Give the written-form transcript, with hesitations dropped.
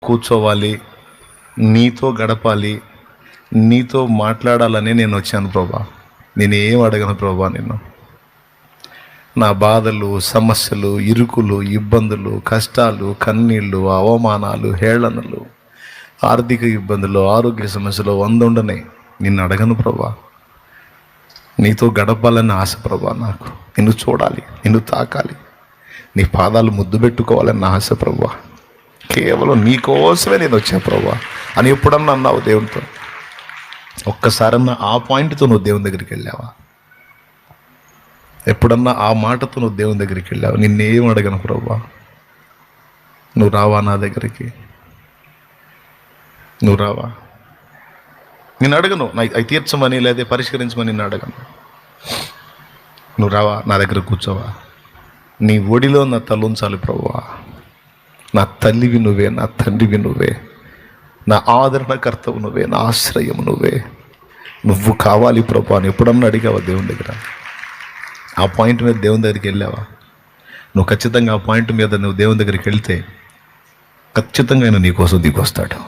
కూర్చోవాలి, నీతో గడపాలి, నీతో మాట్లాడాలని నేను వచ్చాను ప్రభా. నేనేం అడగను ప్రభా నిన్ను. నా బాధలు, సమస్యలు, ఇరుకులు, ఇబ్బందులు, కష్టాలు, కన్నీళ్ళు, అవమానాలు, హేళనలు, ఆర్థిక ఇబ్బందులు, ఆరోగ్య సమస్యలు 100 ఉండనే నిన్ను అడగను ప్రభా. నీతో గడపాలని ఆశ ప్రభా. నాకు నిన్ను చూడాలి, నిన్ను తాకాలి, నీ పాదాలు ముద్దు పెట్టుకోవాలని ఆశ ప్రభా. కేవలం నీ కోసమే నేను వచ్చా ప్రభా అని ఎప్పుడన్నా అన్నావు దేవునితో? ఒక్కసారన్నా ఆ పాయింట్తో నువ్వు దేవుని దగ్గరికి వెళ్ళావా? ఎప్పుడన్నా ఆ మాటతో నువ్వు దేవుని దగ్గరికి వెళ్ళావు? నిన్నేం అడగను ప్రభా. నువ్వు రావా నా దగ్గరికి? నువ్వు రావా? నేను అడగను అవి తీర్చమని లేదా పరిష్కరించమని నిన్ను అడగను. నువ్వు రావా నా దగ్గర కూర్చోవా? నీ ఒడిలో నా తలుంచాలి ప్రభువా. నా తల్లివి నువ్వే, నా తండ్రివి నువ్వే, నా ఆదరణకర్తవు నువ్వే, నా ఆశ్రయం నువ్వే. నువ్వు కావాలి ప్రభా అని ఎప్పుడన్నా అడిగావా దేవుని దగ్గర? ఆ పాయింట్ మీద దేవుని దగ్గరికి వెళ్ళావా? నువ్వు ఖచ్చితంగా ఆ పాయింట్ మీద నువ్వు దేవుని దగ్గరికి వెళ్తే ఖచ్చితంగా ఆయన నీకోసం దిగొస్తాడు.